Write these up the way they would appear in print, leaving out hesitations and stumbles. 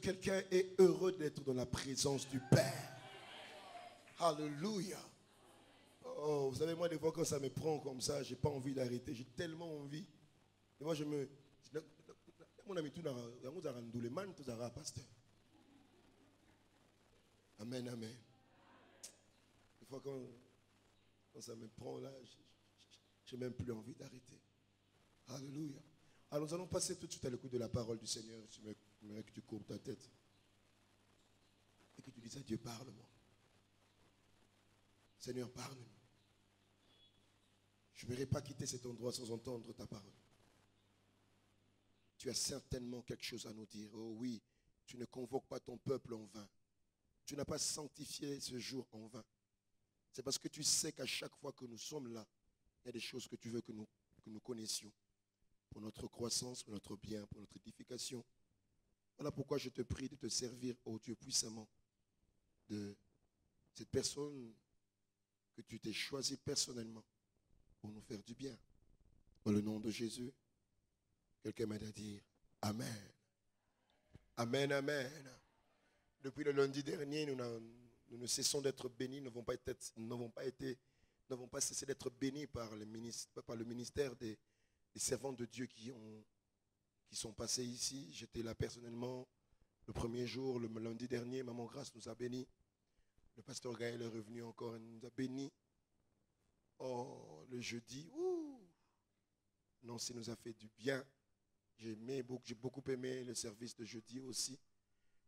quelqu'un est heureux d'être dans la présence du Père? Alléluia. Oh, vous savez, moi, des fois, quand ça me prend comme ça, je n'ai pas envie d'arrêter. J'ai tellement envie. Et moi, je me... Mon ami, tout le man, tout pasteur. Amen, amen. Des fois, quand ça me prend là, je n'ai même plus envie d'arrêter. Alléluia. Alors, nous allons passer tout de suite à l'écoute de la parole du Seigneur. J'aimerais que tu courbes ta tête. Et que tu dises à Dieu, parle-moi. Seigneur, parle-nous. Je n'aimerais pas quitter cet endroit sans entendre ta parole. Tu as certainement quelque chose à nous dire. Oh oui, tu ne convoques pas ton peuple en vain. Tu n'as pas sanctifié ce jour en vain. C'est parce que tu sais qu'à chaque fois que nous sommes là, il y a des choses que tu veux que nous connaissions. Pour notre croissance, pour notre bien, pour notre édification. Voilà pourquoi je te prie de te servir, oh Dieu, puissamment, de cette personne que tu t'es choisie personnellement pour nous faire du bien. Dans le nom de Jésus, quelqu'un m'aide à dire Amen. Amen, amen. Depuis le lundi dernier, nous ne cessons d'être bénis, nous n'avons pas cessé d'être bénis par le ministère des servants de Dieu qui sont passés ici. J'étais là personnellement le premier jour, le lundi dernier. Maman Grâce nous a bénis. Le pasteur Gaël est revenu encore, il nous a bénis. Oh, le jeudi, non, ça nous a fait du bien. J'ai beaucoup aimé le service de jeudi aussi.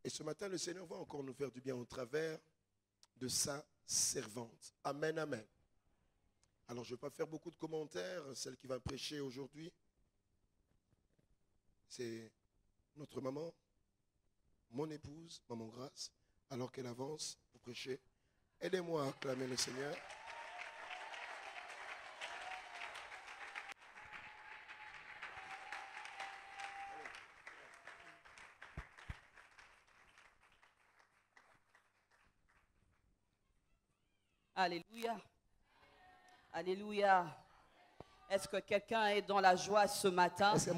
Et ce matin, le Seigneur va encore nous faire du bien au travers de sa servante. Amen, amen. Alors, je ne vais pas faire beaucoup de commentaires. Celle qui va prêcher aujourd'hui, c'est notre maman, mon épouse, Maman Grâce, alors qu'elle avance pour prêcher. Aidez-moi à acclamer le Seigneur. Alléluia. Alléluia. Est-ce que quelqu'un est dans la joie ce matin? Est-ce que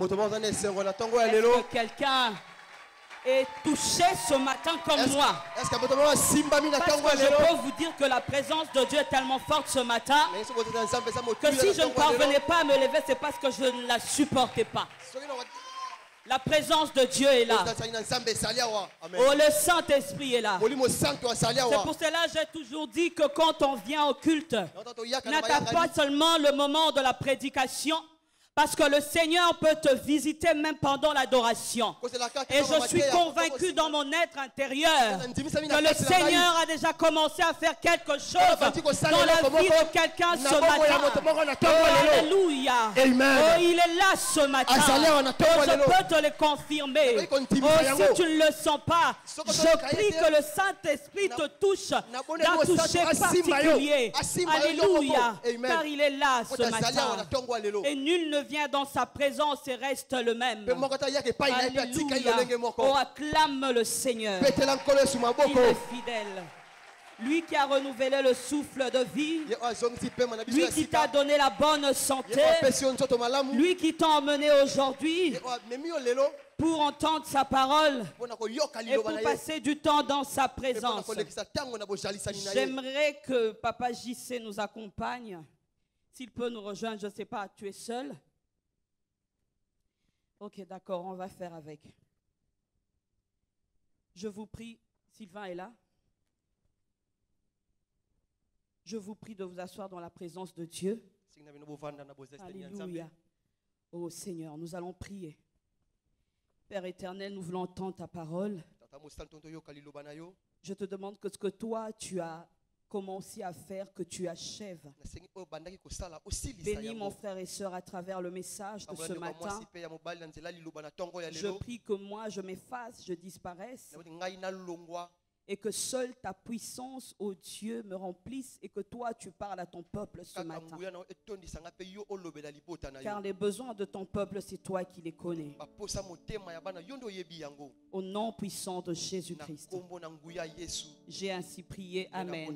quelqu'un est touché ce matin comme moi? Parce que je peux vous dire que la présence de Dieu est tellement forte ce matin que si je ne parvenais pas à me lever, c'est parce que je ne la supportais pas. La présence de Dieu est là. Oh, le Saint-Esprit est là. C'est pour cela que j'ai toujours dit que quand on vient au culte, n'attends pas seulement le moment de la prédication, parce que le Seigneur peut te visiter même pendant l'adoration. Et je suis convaincu dans mon être intérieur que le Seigneur a déjà commencé à faire quelque chose dans la vie de quelqu'un ce matin. Oh, alléluia. Oh, il est là ce matin. Oh, je peux te le confirmer. Oh, si tu ne le sens pas, je prie que le Saint-Esprit te touche d'un toucher particulier. Alléluia. Car il est là ce matin. Et nul ne vient dans sa présence et reste le même. Alléluia. Oh, acclame le Seigneur. Il est fidèle. Lui qui a renouvelé le souffle de vie. Lui qui t'a donné la bonne santé. Lui qui t'a emmené aujourd'hui pour entendre sa parole et pour passer du temps dans sa présence. J'aimerais que Papa JC nous accompagne. S'il peut nous rejoindre, je ne sais pas, tu es seul? Ok, d'accord, on va faire avec. Je vous prie, Sylvain est là. Je vous prie de vous asseoir dans la présence de Dieu. Alléluia. Oh Seigneur, nous allons prier. Père éternel, nous voulons entendre ta parole. Je te demande que ce que toi, tu as commencé à faire, que tu achèves. Bénis mon frère et sœur à travers le message de ce matin. Je prie que moi, je m'efface, je disparaisse. et que seule ta puissance, ô Dieu, me remplisse et que toi, tu parles à ton peuple ce matin. Car les besoins de ton peuple, c'est toi qui les connais. Au nom puissant de Jésus-Christ. J'ai ainsi prié. Amen.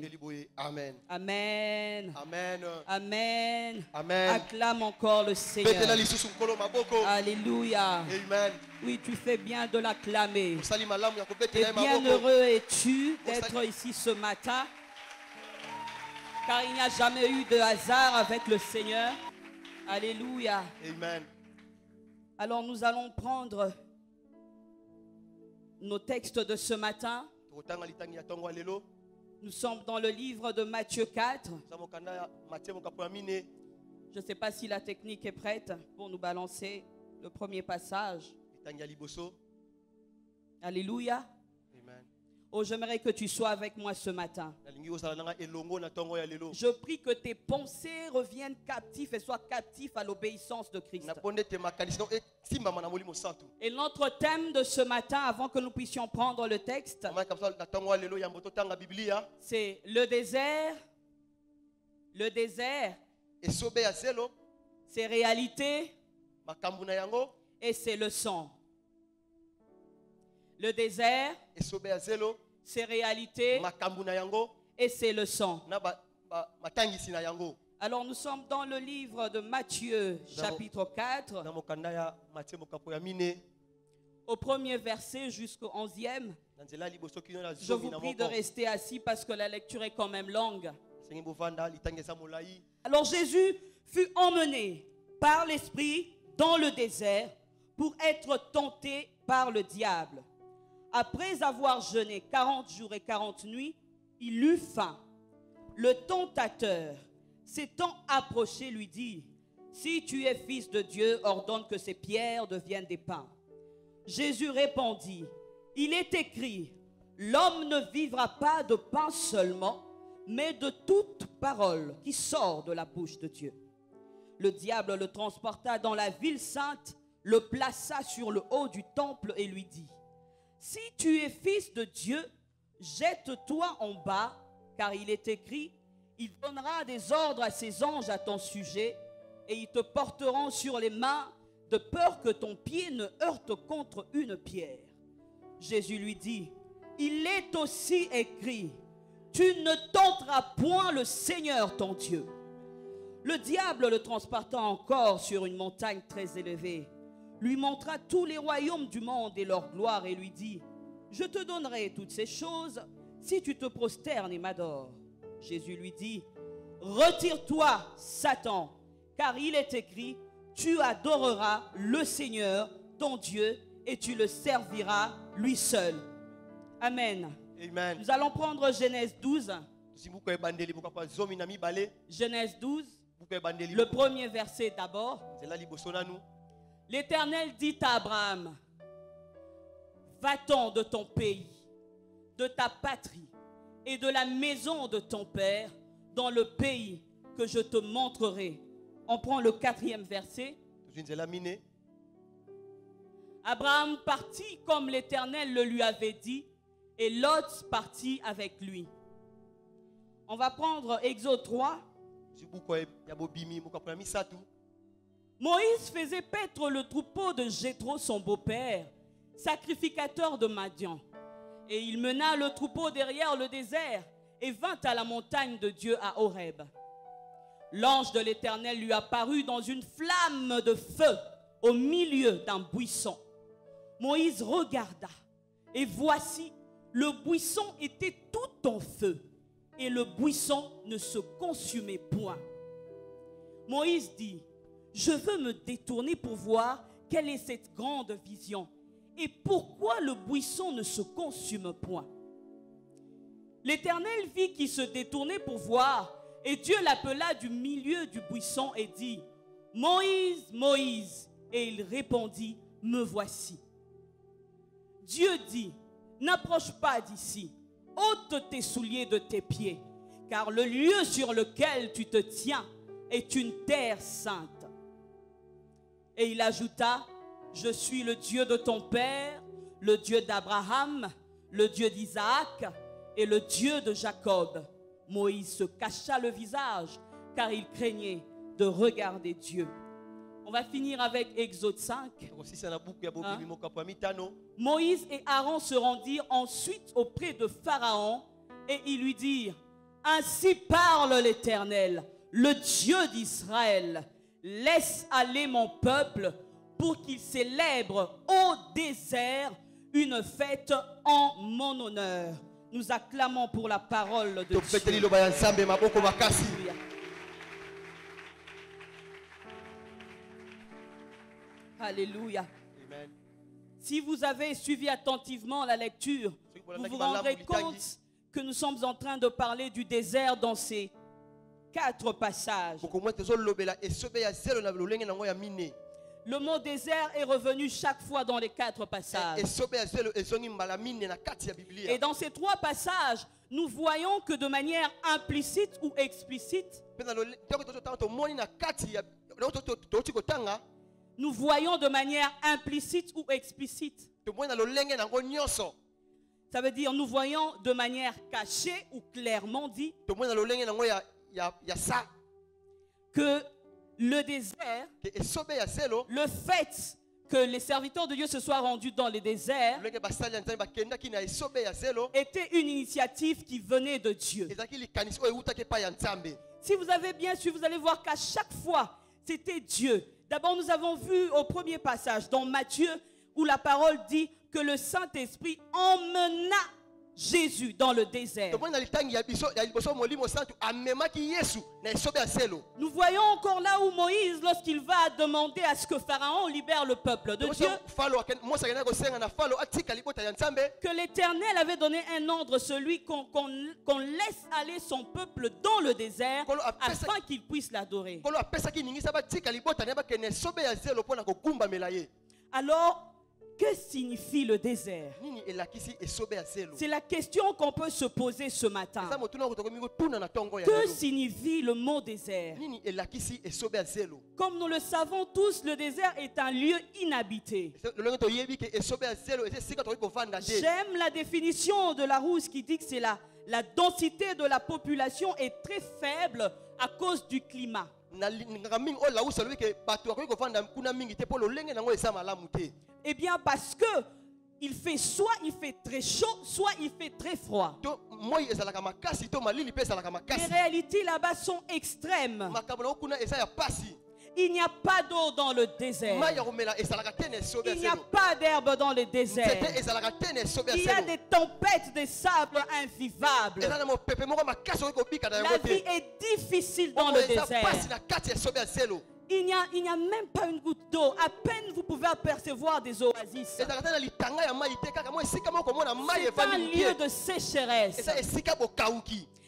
Amen. Amen. Amen. Amen. Amen. Acclame encore le Seigneur. Alléluia. Amen. Oui, tu fais bien de l'acclamer. Et bien heureux es-tu d'être ici ce matin, car il n'y a jamais eu de hasard avec le Seigneur. Alléluia. Amen. Alors nous allons prendre nos textes de ce matin. Nous sommes dans le livre de Matthieu 4. Je ne sais pas si la technique est prête pour nous balancer le premier passage. Alléluia. Amen. Oh, j'aimerais que tu sois avec moi ce matin. Je prie que tes pensées reviennent captifs et soient captifs à l'obéissance de Christ. Et notre thème de ce matin, avant que nous puissions prendre le texte, c'est le désert. Le désert, c'est réalité et c'est le sang. Le désert, c'est réalité et c'est le sang. Alors nous sommes dans le livre de Matthieu, chapitre 4, au premier verset jusqu'au 11e. Je vous prie de rester assis parce que la lecture est quand même longue. Alors Jésus fut emmené par l'Esprit dans le désert pour être tenté par le diable. Après avoir jeûné 40 jours et 40 nuits, il eut faim. Le tentateur, s'étant approché, lui dit: si tu es fils de Dieu, ordonne que ces pierres deviennent des pains. Jésus répondit: il est écrit, l'homme ne vivra pas de pain seulement, mais de toute parole qui sort de la bouche de Dieu. Le diable le transporta dans la ville sainte, le plaça sur le haut du temple et lui dit: si tu es fils de Dieu, jette-toi en bas, car il est écrit, il donnera des ordres à ses anges à ton sujet, et ils te porteront sur les mains, de peur que ton pied ne heurte contre une pierre. Jésus lui dit: il est aussi écrit, tu ne tenteras point le Seigneur ton Dieu. Le diable le transporta encore sur une montagne très élevée, lui montra tous les royaumes du monde et leur gloire et lui dit: je te donnerai toutes ces choses si tu te prosternes et m'adores. Jésus lui dit: retire-toi, Satan, car il est écrit, tu adoreras le Seigneur ton Dieu et tu le serviras lui seul. Amen. Amen. Nous allons prendre Genèse 12. Genèse 12, le premier verset d'abord. L'Éternel dit à Abraham: va-t'en de ton pays, de ta patrie et de la maison de ton père dans le pays que je te montrerai. On prend le 4e verset. Abraham partit comme l'Éternel le lui avait dit, et Lot partit avec lui. On va prendre Exode 3. Moïse faisait paître le troupeau de Jéthro, son beau-père, sacrificateur de Madian. Et il mena le troupeau derrière le désert et vint à la montagne de Dieu à Horeb. L'ange de l'Éternel lui apparut dans une flamme de feu au milieu d'un buisson. Moïse regarda et voici, le buisson était tout en feu et le buisson ne se consumait point. Moïse dit: je veux me détourner pour voir quelle est cette grande vision et pourquoi le buisson ne se consume point. L'Éternel vit qu'il se détournait pour voir et Dieu l'appela du milieu du buisson et dit: Moïse, Moïse. Et il répondit: me voici. Dieu dit: n'approche pas d'ici, ôte tes souliers de tes pieds, car le lieu sur lequel tu te tiens est une terre sainte. Et il ajouta: je suis le Dieu de ton père, le Dieu d'Abraham, le Dieu d'Isaac et le Dieu de Jacob. Moïse se cacha le visage car il craignait de regarder Dieu. On va finir avec Exode 5. Hein? Moïse et Aaron se rendirent ensuite auprès de Pharaon et ils lui dirent: ainsi parle l'Éternel, le Dieu d'Israël. Laisse aller mon peuple pour qu'il célèbre au désert une fête en mon honneur. Nous acclamons pour la parole de Dieu. Alléluia. Amen. Si vous avez suivi attentivement la lecture, vous vous rendrez compte que nous sommes en train de parler du désert dans ces 4 passages. Le mot désert est revenu chaque fois dans les 4 passages. Et dans ces 3 passages, nous voyons que de manière implicite ou explicite, nous voyons de manière implicite ou explicite. Ça veut dire nous voyons de manière cachée ou clairement dit que le désert, le fait que les serviteurs de Dieu se soient rendus dans le désert était une initiative qui venait de Dieu. Si vous avez bien su, vous allez voir qu'à chaque fois, c'était Dieu. D'abord, nous avons vu au premier passage dans Matthieu où la parole dit que le Saint-Esprit emmena Jésus dans le désert. Nous voyons encore là où Moïse, lorsqu'il va demander à ce que Pharaon libère le peuple de Dieu, que l'Éternel avait donné un ordre, celui qu'on laisse aller son peuple dans le désert afin qu'il puisse l'adorer. Alors, que signifie le désert? C'est la question qu'on peut se poser ce matin. Que signifie le mot désert? Comme nous le savons tous, le désert est un lieu inhabité. J'aime la définition de Larousse qui dit que c'est la densité de la population est très faible à cause du climat. Eh bien parce que soit il fait très chaud, soit il fait très froid. Les réalités là-bas sont extrêmes. Il n'y a pas d'eau dans le désert. Il n'y a pas d'herbe dans le désert. Il y a des tempêtes de sable invivables. La vie est difficile dans le désert. Il n'y a même pas une goutte d'eau. À peine vous pouvez apercevoir des oasis. C'est un lieu de sécheresse.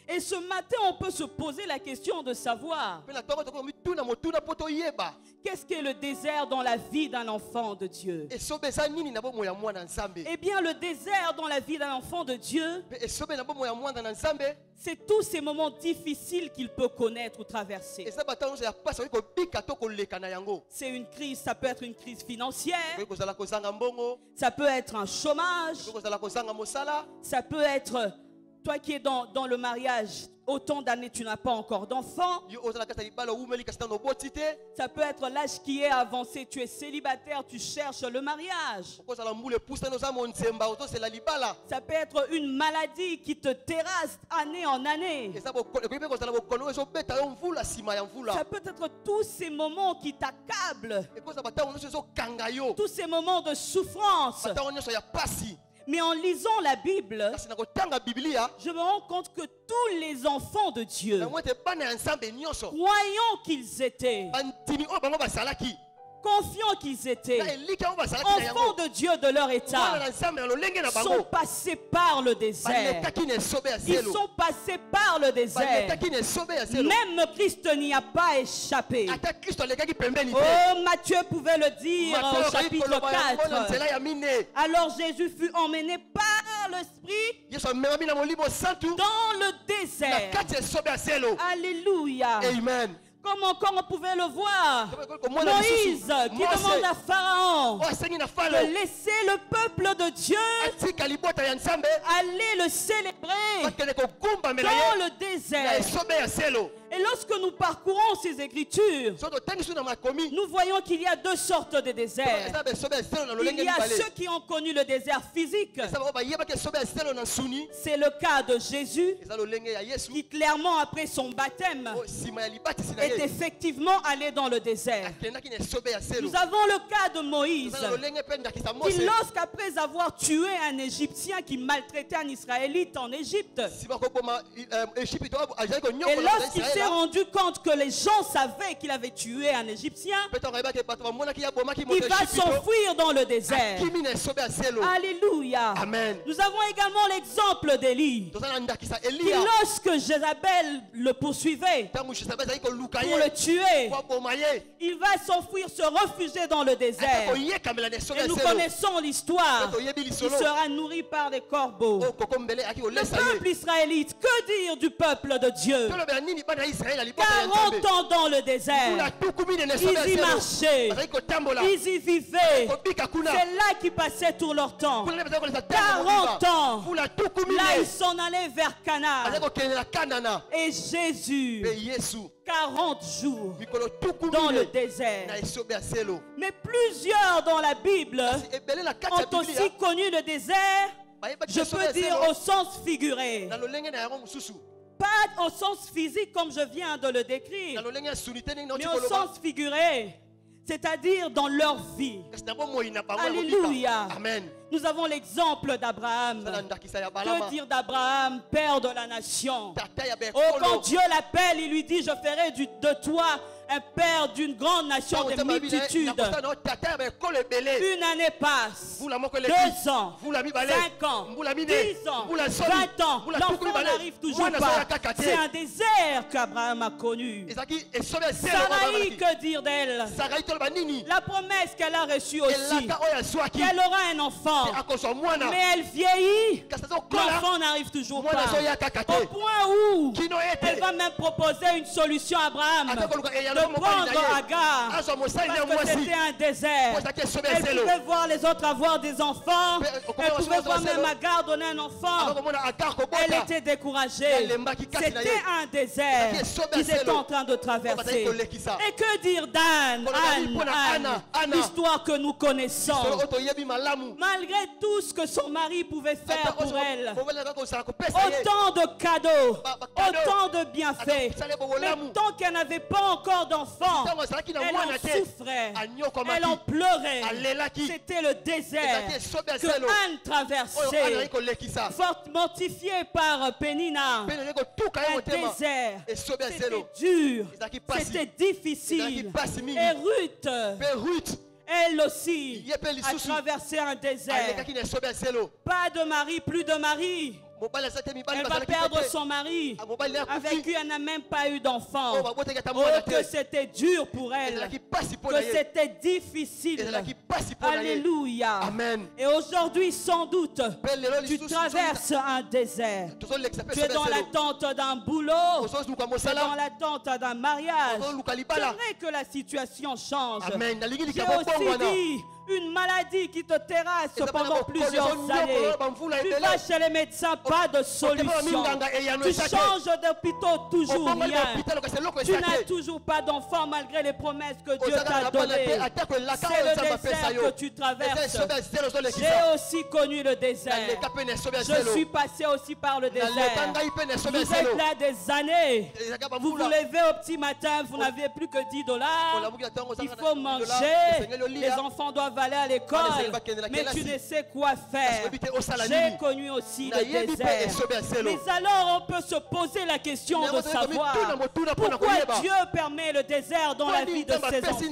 Et ce matin, on peut se poser la question de savoir qu'est-ce qu'est le désert dans la vie d'un enfant de Dieu. Eh bien, le désert dans la vie d'un enfant de Dieu, c'est tous ces moments difficiles qu'il peut connaître ou traverser. C'est une crise, ça peut être une crise financière, ça peut être un chômage, ça peut être toi qui es dans le mariage, autant d'années tu n'as pas encore d'enfant. Ça peut être l'âge qui est avancé, tu es célibataire, tu cherches le mariage. Ça peut être une maladie qui te terrasse année en année. Ça peut être tous ces moments qui t'accablent, tous ces moments de souffrance. Mais en lisant la Bible, je me rends compte que tous les enfants de Dieu, croyant qu'ils étaient, confiants qu'ils étaient, enfants de Dieu de leur état, sont passés par le désert. Ils sont passés par le désert. Même Christ n'y a pas échappé. Oh, Matthieu pouvait le dire au chapitre 4. Alors Jésus fut emmené par l'Esprit dans le désert. Alléluia. Amen. Comme encore on pouvait le voir, Moïse qui demande à Pharaon de laisser le peuple de Dieu aller le célébrer dans le désert. Et lorsque nous parcourons ces écritures, nous voyons qu'il y a deux sortes de déserts. Il y a ceux qui ont connu le désert physique. C'est le cas de Jésus, qui clairement après son baptême est effectivement allé dans le désert. Nous avons le cas de Moïse, qui lorsqu'après avoir tué un Égyptien qui maltraitait un Israélite en Égypte, et lorsqu'il s'est rendu compte que les gens savaient qu'il avait tué un Égyptien, il va s'enfuir dans le désert. Alléluia. Amen. Nous avons également l'exemple d'Élie, qui lorsque Jézabel le poursuivait pour le tuer, il va s'enfuir, se réfugier dans le désert. Et nous connaissons l'histoire. Il sera nourri par des corbeaux. Le peuple israélite, que dire du peuple de Dieu? 40 ans dans le désert. Ils y marchaient. Ils y vivaient. C'est là qu'ils passaient tout leur temps. 40 ans. Là, ils s'en allaient vers Canaan. Et Jésus, 40 jours dans le désert. Mais plusieurs dans la Bible ont aussi connu le désert, je peux dire au sens figuré. Pas au sens physique comme je viens de le décrire, mais au sens figuré, c'est-à-dire dans leur vie. Alléluia. Amen. Nous avons l'exemple d'Abraham. Que dire d'Abraham, père de la nation? Oh, quand Dieu l'appelle, il lui dit: je ferai de toi un père d'une grande nation de multitudes. Une année passe, 2 ans, 5 ans, 10 ans, 20 ans. L'enfant n'arrive toujours pas. C'est un désert qu'Abraham a connu. Sarai, que dire d'elle? La promesse qu'elle a reçue aussi, qu'elle aura un enfant. Mais elle vieillit, l'enfant n'arrive toujours pas. Au point où elle va même proposer une solution à Abraham, de prendre Agar, parce que c'était un désert. Elle pouvait voir les autres avoir des enfants. Elle pouvait voir même Agar donner un enfant. Elle était découragée. C'était un désert qu'ils étaient en train de traverser. Et que dire d'Anne? Anne, l'histoire que nous connaissons. Malgré tout ce que son mari pouvait faire pour elle, autant de cadeaux, autant de bienfaits, mais tant qu'elle n'avait pas encore d'enfant, elle en souffrait, elle en pleurait. C'était le désert que Anne traversait, forte mortifiée par Pénina. Un désert, c'était dur, c'était difficile. Et Ruth, elle aussi a traversé un désert. Pas de mari, plus de mari. Elle va perdre son mari. Avec lui, elle n'a même pas eu d'enfant. Oh, que c'était dur pour elle. Que c'était difficile. Alléluia. Amen. Et aujourd'hui, sans doute, tu traverses un désert. Tu es dans l'attente d'un boulot. Tu es dans l'attente d'un mariage. J'aimerais que la situation change. J'ai aussi dit une maladie qui te terrasse pendant plusieurs années. Tu vas chez les médecins, pas de solution. Tu changes d'hôpital, toujours rien. Tu n'as toujours pas d'enfant malgré les promesses que Dieu t'a données. C'est le désert que tu traverses. J'ai aussi connu le désert. Je suis passé aussi par le désert. Vous êtes là des années. Vous vous levez au petit matin, vous n'avez plus que $10. Il faut manger. Les enfants doivent aller à l'école, mais tu ne sais quoi faire. J'ai connu aussi le désert. Mais alors on peut se poser la question de savoir pourquoi Dieu permet le désert dans la vie de ses enfants.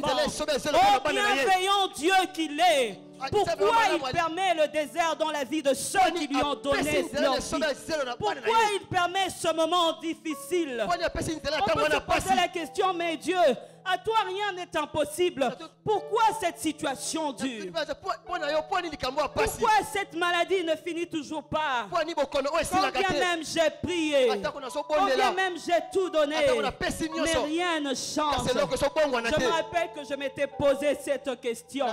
Oh, bienveillant Dieu qu'il est, pourquoi il permet le désert dans la vie de ceux qui lui ont donné leur vie? Pourquoi il permet ce moment difficile? On peut se poser la question, mais Dieu, À toi, rien n'est impossible. Pourquoi cette situation dure? Pourquoi cette maladie ne finit toujours pas? Combien même j'ai prié, combien même j'ai tout donné, mais rien ne change. Je me rappelle que je m'étais posé cette question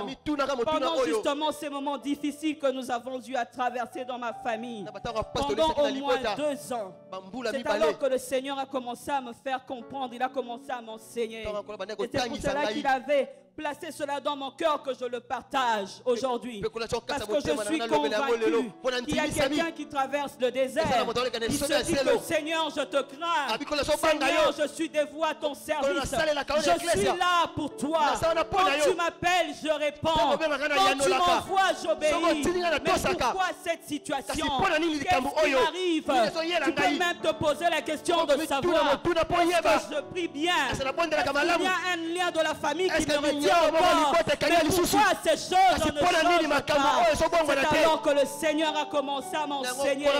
pendant justement ces moments difficiles que nous avons eu à traverser dans ma famille. Pendant au moins 2 ans. C'est alors que le Seigneur a commencé à me faire comprendre, il a commencé à m'enseigner. Et c'est pour cela qu'il avait placé cela dans mon cœur que je le partage aujourd'hui. Parce que je suis convaincu qu'il y a quelqu'un qui traverse le désert. Il se dit que Seigneur, je te crains. Seigneur, je suis dévoué à ton service. Je suis là pour toi. Quand tu m'appelles, je réponds. Quand tu m'envoies, j'obéis. Mais pourquoi cette situation? Qu'est-ce qui m'arrive? Tu peux même te poser la question de savoir est-ce que je prie bien? Est-ce qu'il y a un lien de la famille qui me retient encore? Mais pourquoi ces choses ne changent pas? C'est alors que le Seigneur a commencé à m'enseigner. Et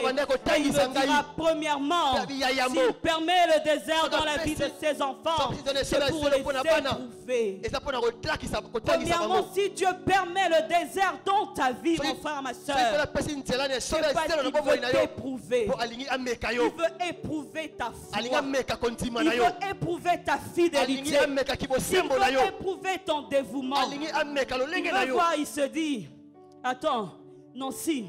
il me dira premièrement, s'il permet le désert dans la vie de ses enfants, c'est pour les éprouver. Premièrement, si Dieu permet le désert dans ta vie, mon frère, ma soeur, c'est parce qu'il veut t'éprouver. Il veut éprouver ta foi. Il veut éprouver ta fidélité. Il veut éprouver ton dévouement. Il veut voir, il se dit, attends, Nancy,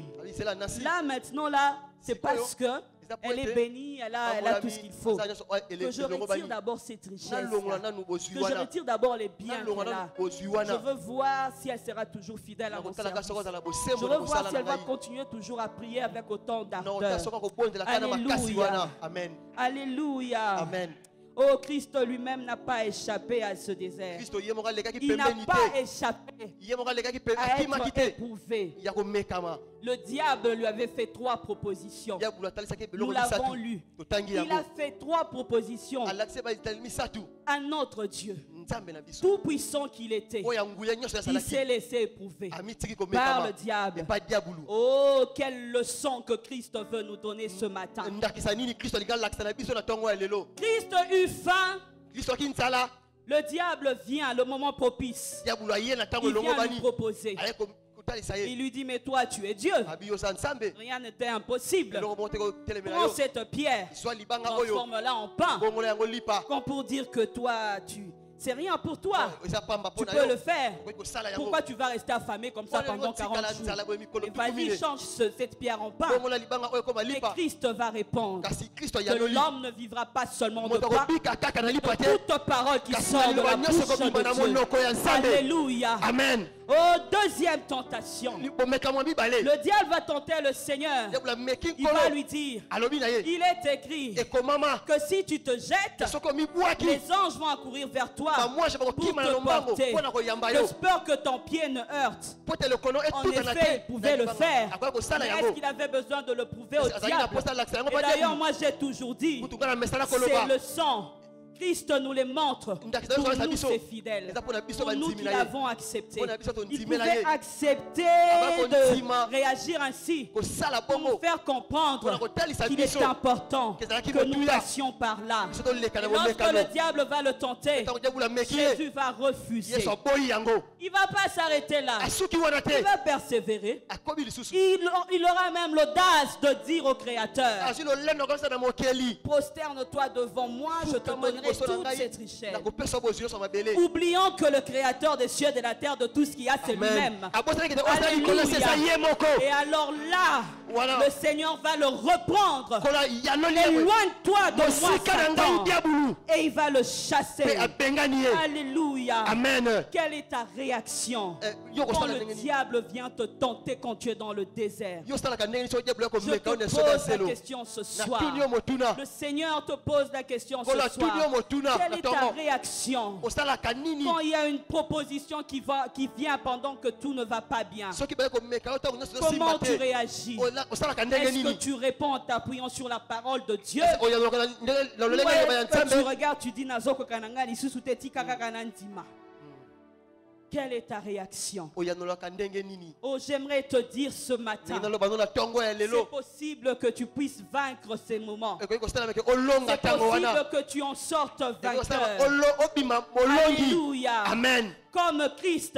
là maintenant, là, c'est parce que elle est bénie, elle a tout ce qu'il faut. Que je retire d'abord cette richesse. Que je retire d'abord les biens qu'elle a. Je veux voir si elle sera toujours fidèle à mon service. Je veux voir si elle va continuer toujours à prier avec autant d'ardeur. Alléluia. Alléluia. Amen. Oh, Christ lui-même n'a pas échappé à ce désert. Il n'a pas échappé à être éprouvé. Le diable lui avait fait 3 propositions. Nous l'avons lu. Il a fait 3 propositions à notre Dieu. Tout puissant qu'il était, il s'est laissé éprouver par le diable. Oh, quelle leçon que Christ veut nous donner ce matin. Christ eut faim. Le diable vient, le moment propice. Il vient lui proposer. Il lui dit, mais toi tu es Dieu. Rien n'était impossible. Prends cette pierre, transforme-la en pain. Comme pour dire que toi c'est rien pour toi. Tu peux le faire. Pourquoi tu vas rester affamé comme ça pendant 40 jours? Et vas-y, change cette pierre en pain. Et Christ va répondre que l'homme ne vivra pas seulement de pain, mais de toute parole qui sort de la bouche de Dieu. Alléluia. Amen. Oh, deuxième tentation. Le diable va tenter le Seigneur. Il va lui dire, il est écrit que si tu te jettes, les anges vont accourir vers toi pour te porter, de peur que ton pied ne heurte. En effet, il pouvait le faire. Mais est-ce qu'il avait besoin de le prouver au diable? Et d'ailleurs, moi j'ai toujours dit, c'est le sang. Christ nous les montre. Pour nous, c'est fidèle. Pour nous qui l'avons accepté. Il pouvait accepter de réagir ainsi pour nous faire comprendre qu'il est important que nous passions par là. Et lorsque le diable va le tenter, Jésus va refuser. Il ne va pas s'arrêter là. Il va persévérer. Il aura même l'audace de dire au Créateur, prosterne-toi devant moi, je te donnerai toute cette richesse. Oublions que le Créateur des cieux et de la terre, de tout ce qu'il y a, c'est lui-même. Et alors là, le Seigneur va le reprendre. Éloigne-toi de moi, Satan. Et il va le chasser. Alléluia. Amen. Quelle est ta réaction quand le diable vient te tenter quand tu es dans le désert? Je te pose la question ce soir. Le Seigneur te pose la question ce soir. Quelle est ta réaction quand il y a une proposition qui vient pendant que tout ne va pas bien? Comment tu réagis? Est-ce que tu réponds en t'appuyant sur la parole de Dieu? Ou est-ce que tu regardes, tu dis Nazoko kananga lisusu te tika kaka na ndima? Quelle est ta réaction? Oh, j'aimerais te dire ce matin, c'est possible que tu puisses vaincre ces moments. C'est possible que tu en sortes vainqueur. Alléluia. Amen. Comme Christ,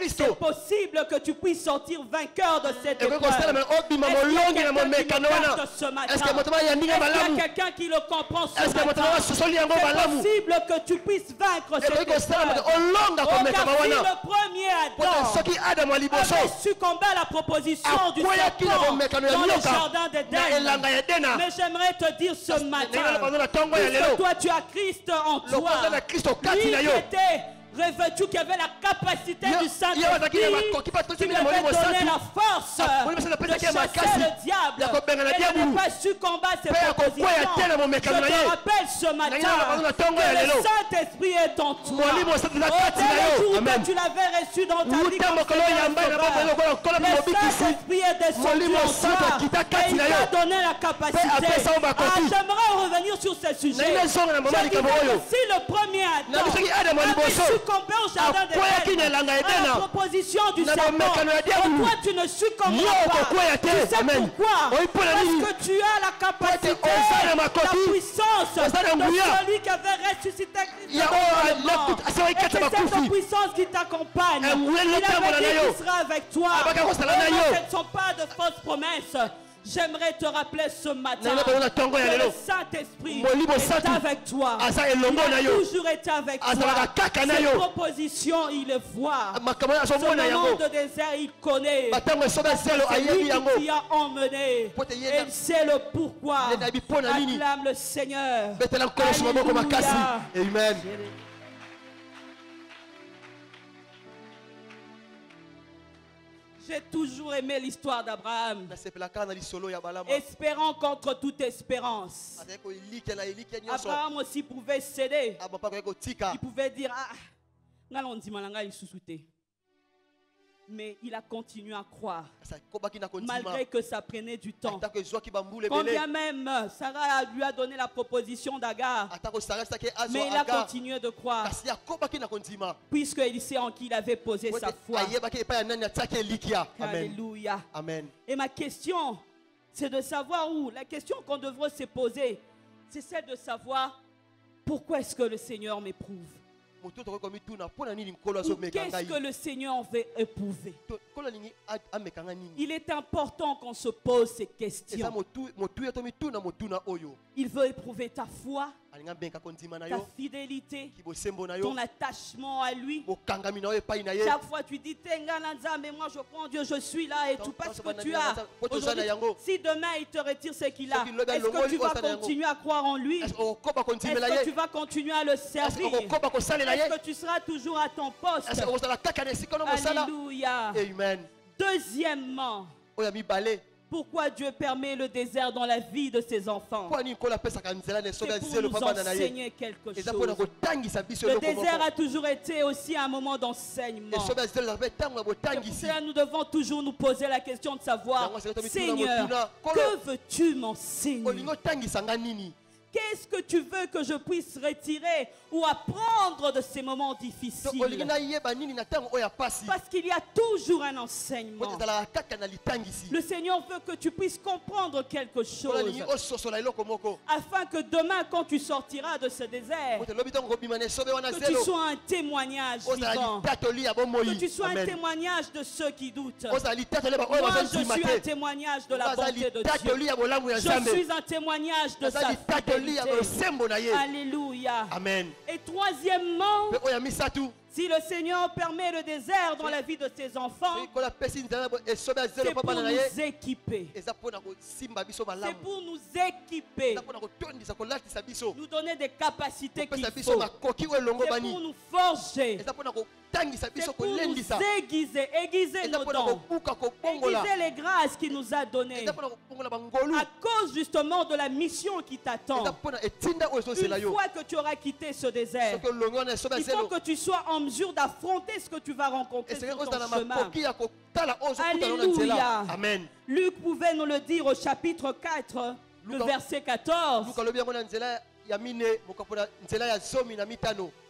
c'est possible que tu puisses sortir vainqueur de cette épreuve. Est-ce qu'il y a quelqu'un qui le porte ce matin? Est-ce qu'il y a quelqu'un qui le comprend ce matin? C'est possible que tu puisses vaincre cette épreuve. Regardez le premier Adam avait succombé à la proposition du serpent dans le jardin d'Éden. Mais j'aimerais te dire ce matin, puisque toi tu as Christ en toi, lui qui était revêtu, qui avait la capacité du Saint-Esprit, qui lui avait donné la force de chasser le diable et de ne pas succomber à ses propositions. Je te rappelle ce matin que le Saint-Esprit est en toi. Dès le jour où tu l'avais reçu dans ta vie comme Seigneur, le Saint-Esprit est descendu en toi et il t'a donné la capacité. J'aimerais revenir sur ce sujet. Je dis que si le premier Adam avait succombé au jardin d'Éden à la proposition du serpent, toi tu ne succomberas pas. Tu sais pourquoi? Parce que tu as la capacité, la puissance de celui qui avait ressuscité Christ. Et c'est cette puissance qui t'accompagne. Il avait dit qu'il sera avec toi. Ce ne sont pas de fausses promesses. J'aimerais te rappeler ce matin que le Saint-Esprit est avec toi. Il a toujours été avec toi. Ses propositions, il les voit. Ce moment de désert, il connaît. C'est lui qui t'y a emmené. Il sait le pourquoi. Acclame le Seigneur. Alléluia. Amen. J'ai toujours aimé l'histoire d'Abraham, espérant contre toute espérance. Abraham aussi pouvait céder. Il pouvait dire, mais il a continué à croire, malgré que ça prenait du temps. Quand bien même Sarah lui a donné la proposition d'Agar, mais il a continué de croire, puisqu'il sait en qui il avait posé sa foi. Alléluia. Amen. Et ma question, c'est de savoir où. La question qu'on devrait se poser, c'est celle de savoir pourquoi est-ce que le Seigneur m'éprouve. Qu'est-ce que le Seigneur veut éprouver? Il est important qu'on se pose ces questions. Il veut éprouver ta foi, ta fidélité, ton attachement à lui. Chaque fois tu dis, mais moi je crois en Dieu, je suis là et tout parce que tu as. Si demain il te retire ce qu'il a, est-ce que tu vas continuer à croire en lui? Est-ce que tu vas continuer à le servir? Est-ce que tu seras toujours à ton poste? Alléluia. Amen. Deuxièmement, pourquoi Dieu permet le désert dans la vie de ses enfants? C'est pour nous enseigner quelque chose. Le désert a toujours été aussi un moment d'enseignement. Nous devons toujours nous poser la question de savoir, Seigneur, que veux-tu m'enseigner? Qu'est-ce que tu veux que je puisse retirer ou apprendre de ces moments difficiles? Parce qu'il y a toujours un enseignement. Le Seigneur veut que tu puisses comprendre quelque chose, afin que demain, quand tu sortiras de ce désert, que tu sois un témoignage vivant, que tu sois un témoignage de ceux qui doutent. Moi, je suis un témoignage de la bonté de Dieu. Je suis un témoignage de sa fidélité. Alléluia. Amen. Et troisièmement, si le Seigneur permet le désert dans la vie de ses enfants, c'est pour nous équiper. C'est pour nous équiper. Nous donner des capacités qu'il faut. C'est pour nous forger. C'est pour nous aiguiser nos dons, aiguiser les grâces qu'il nous a données, à cause justement de la mission qui t'attend. Une fois que tu auras quitté ce désert, il faut que tu sois en mesure d'affronter ce que tu vas rencontrer sur ton chemin. Alléluia. Amen. Luc pouvait nous le dire au chapitre 4, le verset 14.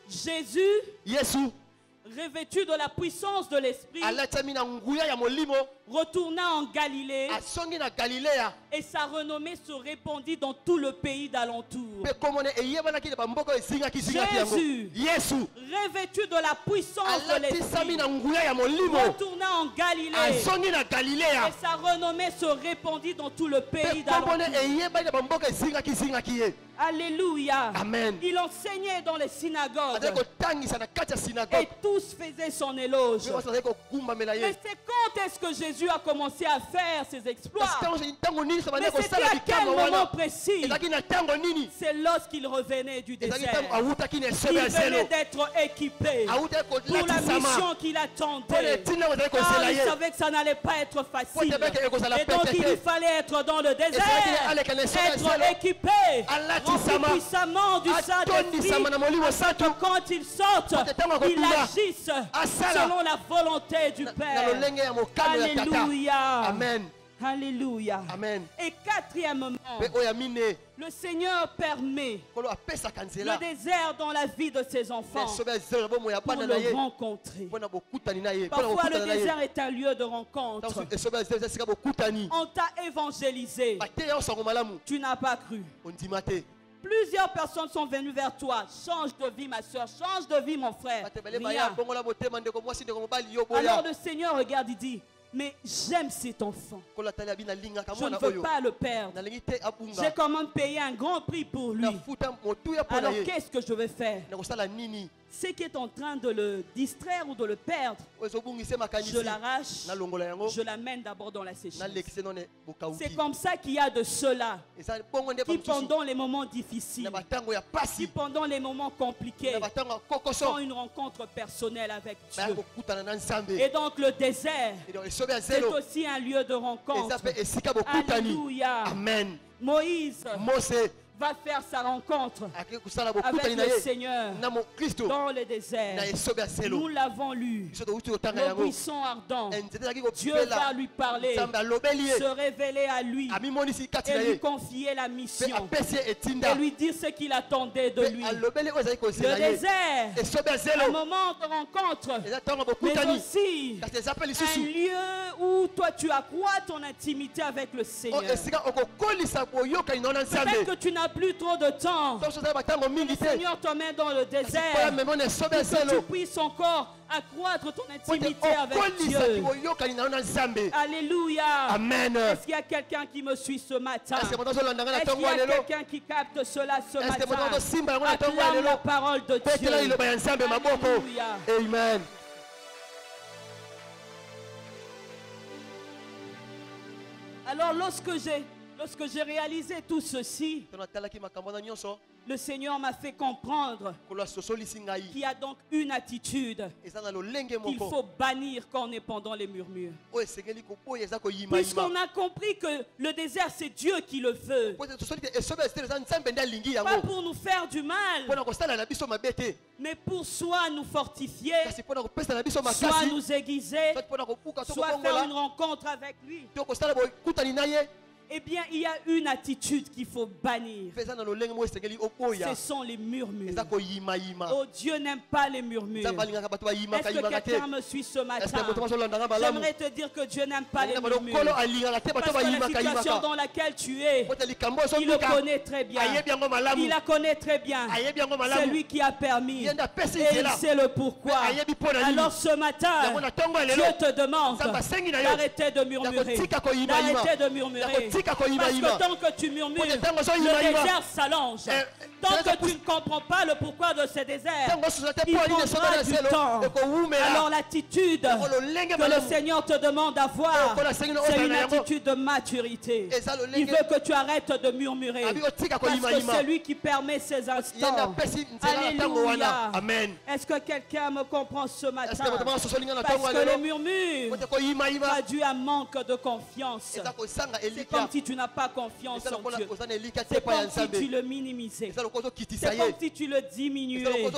Jésus revêtu de la puissance de l'Esprit, retourna en Galilée et sa renommée se répandit dans tout le pays d'alentour. Jésus, revêtu de la puissance de l'Esprit, retourna en Galilée et sa renommée se répandit dans tout le pays d'alentour. Alléluia. Amen. Il enseignait dans les synagogues et tous faisaient son éloge. Mais c'est quand est-ce que Jésus a commencé à faire ses exploits? Mais c'était à quel moment précis? C'est lorsqu'il revenait du désert. Il venait d'être équipé pour la mission qu'il attendait. Car il savait que ça n'allait pas être facile. Et donc il fallait être dans le désert, être équipé, rempli puissamment du Saint-Esprit, afin que quand il sorte, il agisse selon la volonté du Père. Alléluia. Amen. Alléluia. Amen. Et quatrièmement, le Seigneur permet le désert dans la vie de ses enfants pour le rencontrer. Parfois le désert est un lieu de rencontre. On t'a évangélisé. Tu n'as pas cru. Plusieurs personnes sont venues vers toi. Change de vie ma soeur, change de vie mon frère. Rien. Alors le Seigneur regarde, il dit: mais j'aime cet enfant. Je ne veux pas le perdre. J'ai quand même payé un grand prix pour lui. Alors qu'est-ce que je vais faire? Ce qui est en train de le distraire ou de le perdre, je l'arrache, je l'amène d'abord dans la sécheresse. C'est comme ça qu'il y a de ceux-là qui pendant les moments difficiles, qui pendant les moments compliqués font une rencontre personnelle avec Dieu. Et donc le désert, c'est aussi un lieu de rencontre. Alléluia. Amen. Moïse va faire sa rencontre avec le Seigneur dans le désert. Nous l'avons lu. Le buisson ardent. Dieu va lui parler, se révéler à lui et lui confier la mission et lui dire ce qu'il attendait de lui. Le désert, un moment de rencontre, mais aussi un lieu où toi tu accrois ton intimité avec le Seigneur. Peut-être que tu n'as plus trop de temps. Le Seigneur te met dans le désert pour que tu puisses encore accroître ton intimité avec Dieu. Alléluia. Amen. Est-ce qu'il y a quelqu'un qui me suit ce matin? Est-ce qu'il y a quelqu'un qui capte cela ce matin? Acclame la parole de Dieu. Alléluia. Amen. Alors lorsque j'ai réalisé tout ceci, le Seigneur m'a fait comprendre qu'il y a donc une attitude qu'il faut bannir quand on est pendant les murmures. Puisqu'on a compris que le désert c'est Dieu qui le veut, pas pour nous faire du mal, mais pour soit nous fortifier, soit nous aiguiser, soit faire une rencontre avec lui. Eh bien, il y a une attitude qu'il faut bannir. Ce sont les murmures. Oh, Dieu n'aime pas les murmures. Est-ce que quelqu'un me suit ce matin? J'aimerais te dire que Dieu n'aime pas les murmures. Parce que la situation dans laquelle tu es, il le connaît très bien. Il la connaît très bien. C'est lui qui a permis. Et il sait le pourquoi. Alors ce matin, Dieu te demande d'arrêter de murmurer. D'arrêter de murmurer. Parce que tant que tu murmures, le désert s'allonge. Tant que tu ne comprends pas le pourquoi de ce désert, il prendra du temps. Alors l'attitude que le Seigneur te demande d'avoir, c'est une attitude de maturité. Il veut que tu arrêtes de murmurer. Parce que c'est lui qui permet ces instants. Alléluia. Est-ce que quelqu'un me comprend ce matin? Parce que les murmures traduisent un manque de confiance. C'est comme si tu n'as pas confiance en Dieu. C'est comme si tu le minimisais. C'est comme si tu le diminuais.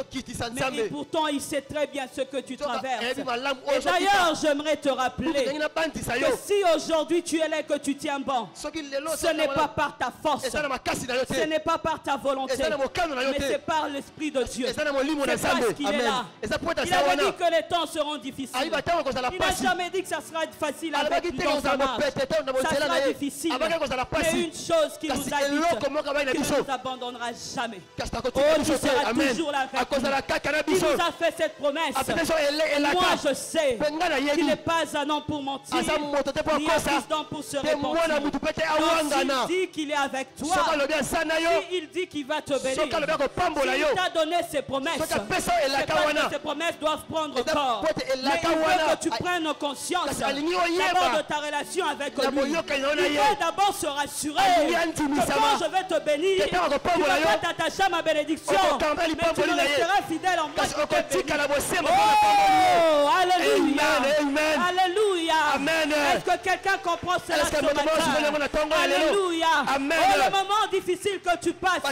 Mais pourtant, il sait très bien ce que tu traverses. Et d'ailleurs, j'aimerais te rappeler que si aujourd'hui tu es là et que tu tiens bon, ce n'est pas par ta force, ce n'est pas par ta volonté, mais c'est par l'Esprit de Dieu. C'est parce qu'il est là. Il avait dit que les temps seront difficiles. Il n'a jamais dit que ça sera facile avec lui dans sa marche. Ça sera difficile. Mais une chose qui nous a dit, qu'il ne nous abandonnera jamais. Oh, tu seras toujours là avec nous. Il nous a fait cette promesse. Moi, je sais qu'il n'est pas un homme pour mentir, ni un fils d'homme pour se repentir. Donc, s'il dit qu'il est avec toi, il dit qu'il va te bénir, s'il t'a donné ses promesses, c'est parce que ces promesses doivent prendre corps. Mais il veut que tu prennes conscience d'abord de ta relation avec lui. Il veut d'abord se rassurer que quand je vais te bénir, tu ne vas pas t'attacher à ma bénédiction, mais tu me resteras fidèle en moi qui t'ai béni. Oh, alléluia. Alléluia. Est-ce que quelqu'un comprend cela ce matin? Alléluia. Oh, le moment difficile que tu passes,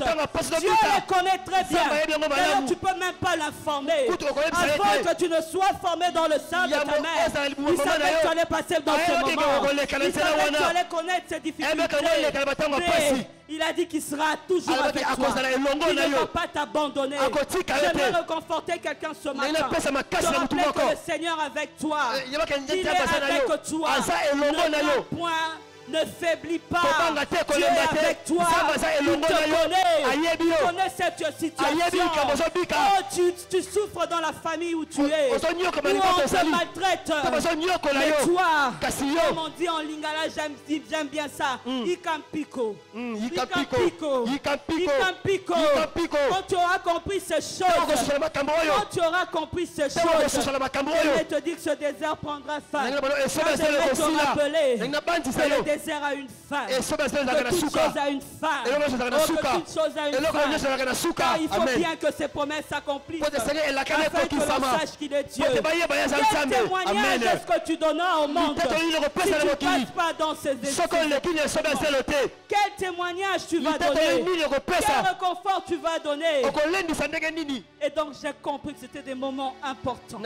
Dieu le connaît très bien. D'ailleurs, tu ne peux même pas l'informer. Avant que tu ne sois formé dans le sein de ta mère, il savait que tu allais passer dans ce moment. Il savait que tu allais connaître ces difficultés. Mais il a dit qu'il sera toujours avec toi. Il ne va pas t'abandonner. J'aimerais reconforter quelqu'un ce matin. Te rappeler que le Seigneur est avec toi. Il est avec toi. Ne point ne faiblis pas. Dieu est avec toi. Il te connaît. Il connaît cette situation. Oh, tu souffres dans la famille où tu es. Où on te maltraite. Mais toi, comme on dit en lingala, j'aime bien ça. Ikampiko. Quand tu auras compris ces choses, je vais te dire que ce désert prendra fin. Je vais te rappeler que le désert a une fin. Que toute chose a une fin. Que toute chose a une fin. Car il faut bien que ces promesses s'accomplissent afin que l'on sache qu'il est Dieu. Quel témoignage est-ce que tu donneras au monde si tu ne passes pas dans ces études? Quel témoignage tu vas donner? Quel réconfort tu vas donner? Et donc j'ai compris que c'était des moments importants. Et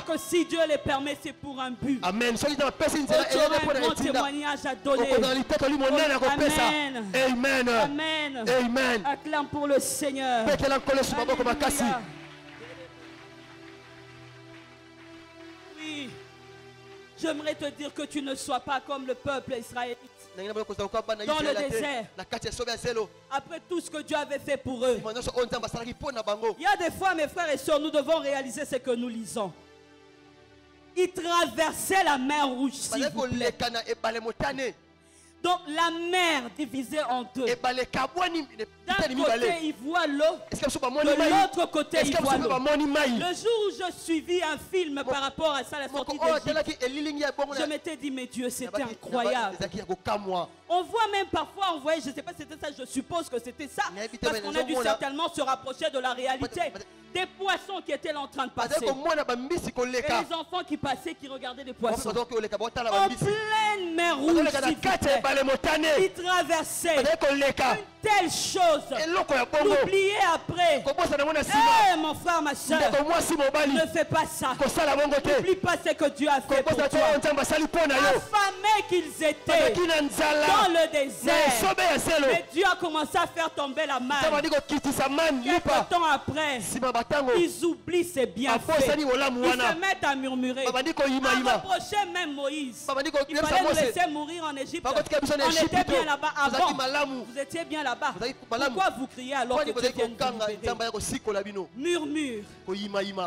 que si Dieu les permet, c'est pour un but. Amen. Tu auras un bon témoignage à donner. Amen. Amen. Amen. Acclame pour le Seigneur. Alléluia. Oui. J'aimerais te dire que tu ne sois pas comme le peuple israélite dans le désert. Après tout ce que Dieu avait fait pour eux. Il y a des fois, mes frères et sœurs, nous devons réaliser ce que nous lisons. Ils traversaient la mer Rouge, s'il vous plaît. Donc la mer divisée en deux. D'un côté, il voit l'eau. De l'autre côté, il voit l'eau. Le jour où je suivis un film par rapport à ça, la sortie d'Égypte, je m'étais dit, mais Dieu, c'était incroyable. On voit même parfois, on voyait, je ne sais pas si c'était ça, je suppose que c'était ça, parce qu'on a dû certainement se rapprocher de la réalité. Des poissons qui étaient là en train de passer. Et les enfants qui passaient, qui regardaient les poissons. En pleine mer Rouge, ils traversaient une telle chose. N'oubliez après. Eh, mon frère, ma soeur, ne fais pas ça. N'oublie pas ce que Dieu a fait pour toi. Affamés qu'ils étaient dans le désert. Mais Dieu a commencé à faire tomber la manne. Quelque temps après, ils oublient ses bienfaits. Ils se mettent à murmurer, à reprocher même Moïse. Il fallait nous laisser mourir en Égypte. On était bien là-bas avant. Vous étiez bien là-bas. Pourquoi vous criez alors que Dieu vient de nous bénir? Murmure.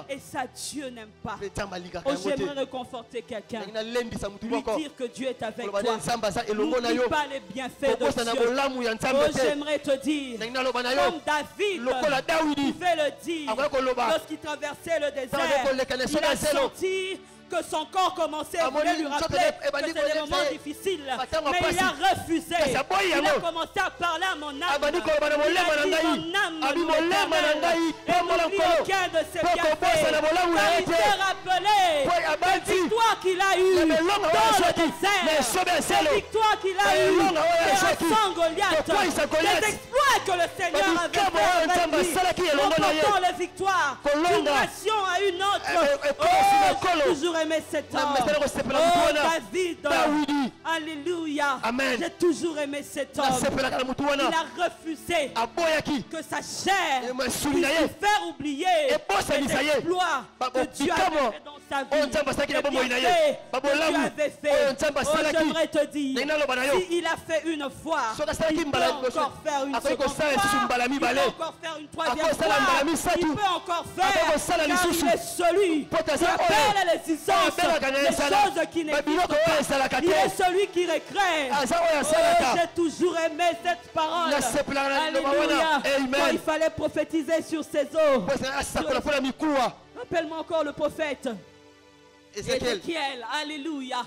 Et ça, Dieu n'aime pas. Oh, j'aimerais réconforter quelqu'un. Lui dire que Dieu est avec toi. N'oublie pas les bienfaits de Dieu. Oh, j'aimerais te dire, comme David pouvait le dire, lorsqu'il traversait le désert, il a senti que son corps commençait à lui rappeler que c'est des moments difficiles. Mais il a refusé. Il a commencé à parler à mon âme. Il a dit, mon âme, loue l'Éternel. Et n'oublie aucun de ses bienfaits. il s'est rappelé la victoire qu'il a eue dans le désert, la victoire qu'il a eue sans Goliath, les exploits que le Seigneur avait fait avec lui, remportant les victoires d'une nation à une autre. Oh, j'ai toujours aimé cet homme. Oh, David. Alléluia. J'ai toujours aimé cet homme. Il a refusé que sa chair puisse lui faire oublier les exploits que Dieu avait fait dans sa vie, les bienfaits que Dieu avait fait. Oh, j'aimerais te dire, s'il a fait une fois, il peut encore faire une seconde fois, il peut encore faire une troisième fois, il peut encore faire, car il est celui qui appelle les usances, les choses qui n'existent pas. Il est celui qui recrée. Oh, j'ai toujours aimé cette parole. Alléluia. Quand il fallait prophétiser sur ses eaux. Rappelle-moi encore le prophète. Ézéchiel. Alléluia.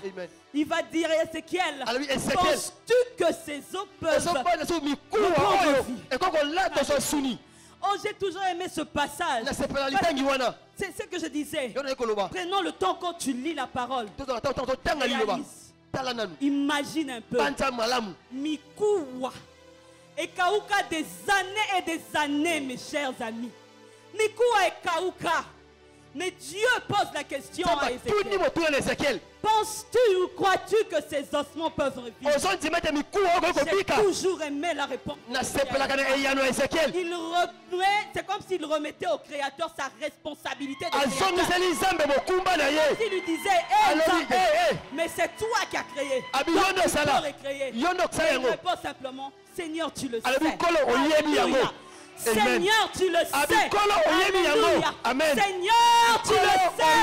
Il va dire à Ézéchiel, penses-tu que ces eaux peuvent reprendre vie? Oh, j'ai toujours aimé ce passage. C'est ce que je disais. Prenons le temps quand tu lis la parole. Imagine un peu. Mikuwa. Et Kauka des années et des années, mes chers amis. Mikuwa et Kauka. Mais Dieu pose la question à Ézéchiel. Penses-tu ou crois-tu que ces ossements peuvent revivre? J'ai toujours aimé la réponse. C'est comme s'il remettait au Créateur sa responsabilité de créateur. Il lui disait, mais c'est toi qui as créé. Donc tu peux recréer. Il répond simplement, Seigneur, tu le sais. Alléluia. Seigneur, tu le sais. Alléluia. Seigneur, tu le sais.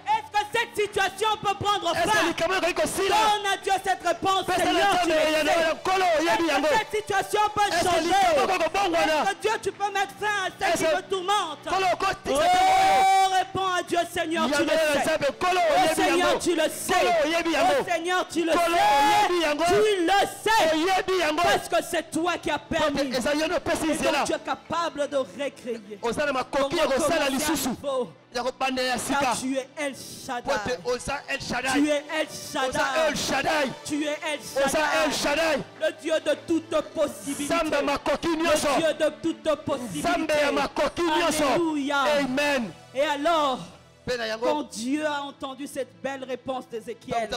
Est-ce que cette situation peut prendre fin? Donne à Dieu cette réponse. Seigneur, tu le sais. Est-ce que cette situation peut changer? Est-ce que Dieu, tu peux mettre fin à ce qui me tourmente? Oh, réponds à Dieu, Seigneur, tu le sais. Oh, Seigneur, tu le sais. Oh, Seigneur, tu le sais. Tu le sais. Parce que c'est toi qui as permis. Et donc tu es capable de recréer. Car tu es El Shaddai. Tu es El Shaddai. Tu es El Shaddai. Le Dieu de toute possibilité. Le Dieu de toute possibilité. Alléluia. Amen. Et alors, quand Dieu a entendu cette belle réponse d'Ézéchiel,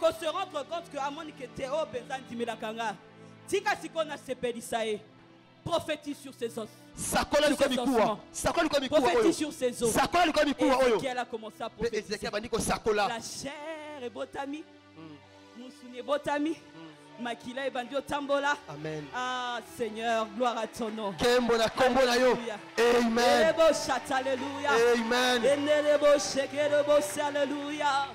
qu'on se rendre compte que Amoni qui était au Benzan Timilakanga, Tika Sikona Sepelisae, prophétise sur ses os. Prophétise sur ses os. Ézéchiel a commencé à prophétiser. La chair est botami. Moussuni est botami. Makila et Bandio Tambola. Amen. Ah Seigneur, gloire à ton nom. Alléluia. Amen. Alléluia. Amen. Alléluia.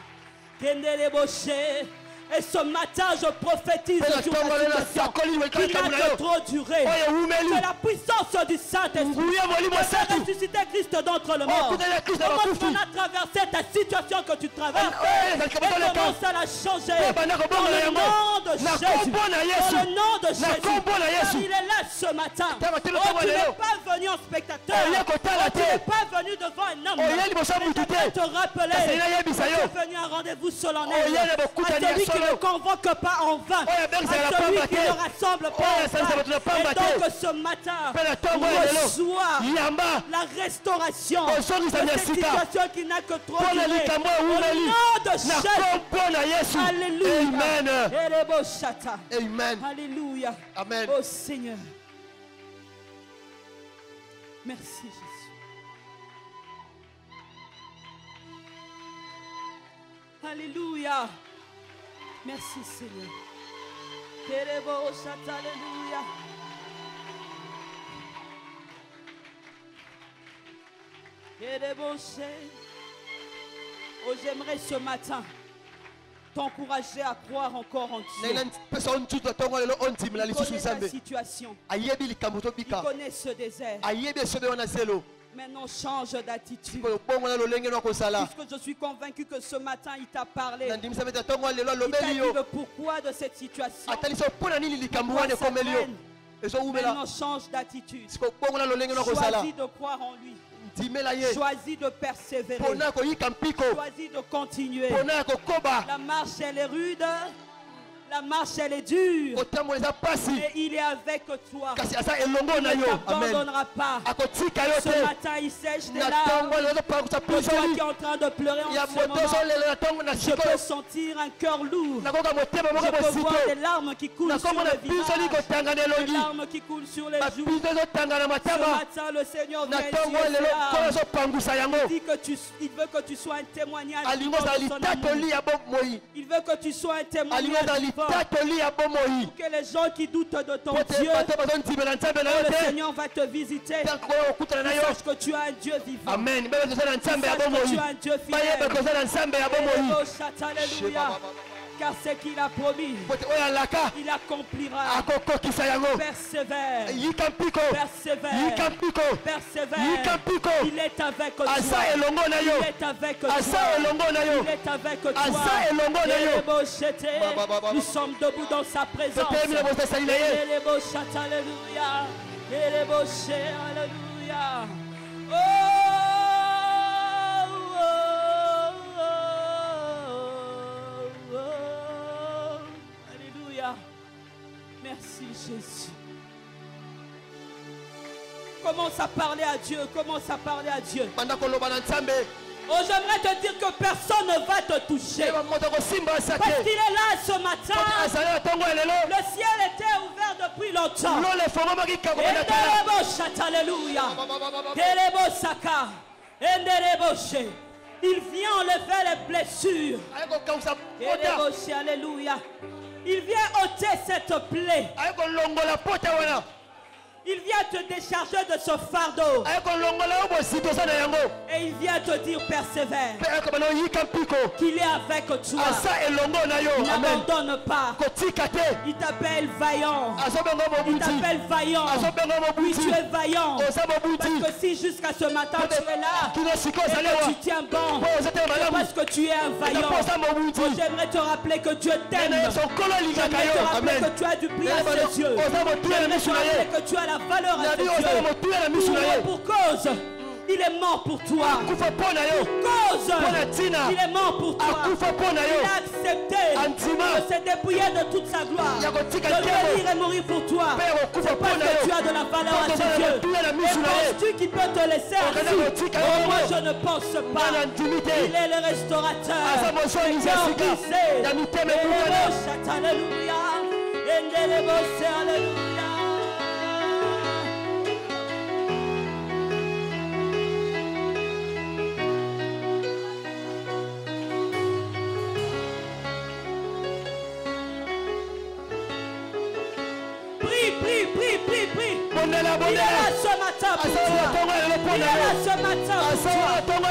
Et ce matin, je prophétise sur ta situation qui n'a que trop duré. C'est la puissance du Saint-Esprit qui fait ressusciter Christ d'entre les morts. Commence à traverser ta situation que tu traverses et commence à la changer. Dans le nom de Jésus. Dans le nom de Jésus. Il est là ce matin. Oh, tu n'es pas venu en spectateur. Oh, tu n'es pas venu devant un homme. Mais tu peux te rappeler que tu es venu à un rendez-vous solennel. À celui qui ne convoque pas en vain, à celui qui ne rassemble pas en vain. Et donc ce matin, reçois la restauration de cette situation qui n'a que trop duré. Au nom de Jésus. Alléluia. Amen. Alléluia. Amen. Oh Seigneur. Merci Jésus. Alléluia. Merci Seigneur. Alléluia. Oh, j'aimerais ce matin t'encourager à croire encore en Dieu. Il connaît ta situation. Il connaît ce désert. Maintenant, change d'attitude. Puisque je suis convaincu que ce matin, il t'a parlé. Il t'a dit le pourquoi de cette situation. Maintenant, change d'attitude. Choisis de croire en lui. Choisis de persévérer. Choisis de continuer. La marche, elle est rude. La marche, elle est dure. Mais il est avec toi. Il ne t'abandonnera pas. Ce matin, il sèche tes larmes. Pour toi qui es en train de pleurer en ce moment, je peux sentir un cœur lourd. Je peux voir des larmes qui coulent sur le visage. Des larmes qui coulent sur les joues. Ce matin, le Seigneur vient ici. Il veut que tu sois un témoignage. Il veut que tu sois un témoignage. Que les gens qui doutent de ton Dieu, le Seigneur va te visiter. Sache que tu as un Dieu vivant. Amen. Sache que tu as un Dieu fidèle. Alléluia. Car ce qu'il a promis, il accomplira. Persévère. Persévère. Persévère. Il est avec toi. Il est avec toi. Il est avec toi. Nous sommes debout dans sa présence. Alléluia. Alléluia. Merci Jésus. Commence à parler à Dieu. Commence à parler à Dieu. Oh, j'aimerais te dire que personne ne va te toucher. Parce qu'il est là ce matin. Le ciel était ouvert depuis longtemps. Il vient enlever les blessures. Alléluia. Il vient ôter cette plaie. Il vient te décharger de ce fardeau. Et il vient te dire persévère. Qu'il est avec toi. N'abandonne pas. Il t'appelle vaillant. Il t'appelle vaillant. Oui, tu es vaillant. Parce que si jusqu'à ce matin tu es là et que tu tiens bon, c'est parce que tu es un vaillant. J'aimerais te rappeler que Dieu t'aime. J'aimerais te rappeler que tu as du prix à ses yeux. J'aimerais te rappeler que tu as la valeur à ses yeux. Pour cause, il est mort pour toi. Pour cause, il est mort pour toi. Il a accepté de se dépouiller de toute sa gloire, de venir et mourir pour toi. C'est parce que tu as de la valeur à ses yeux. Et penses-tu qu'il peut te laisser ainsi? Oh, moi je ne pense pas. Il est le restaurateur. Alléluia. Prie. Il est là ce matin pour toi. Il est là ce matin pour toi.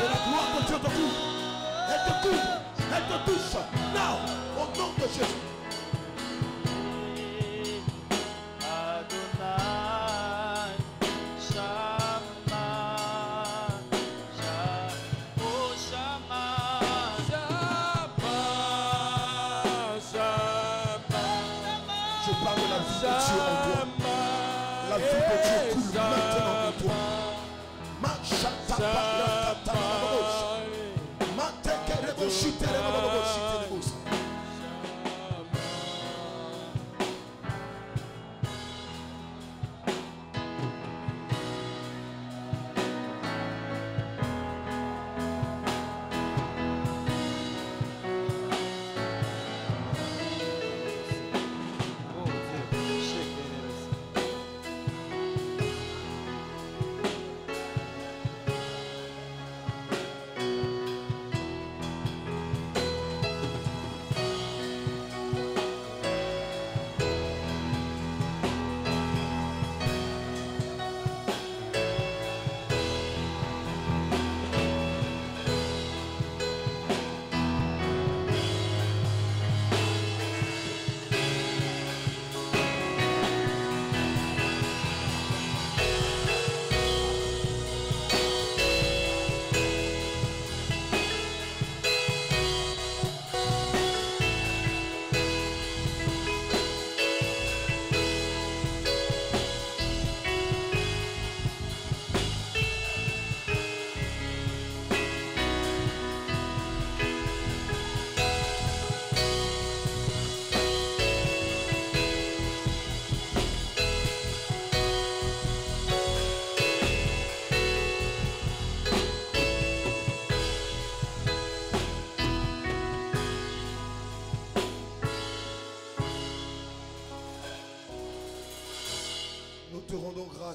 la gloire de Dieu te couvre. Elle te couvre. Elle te touche. Now, au nom de Jésus. La vie de Dieu coule maintenant en toi.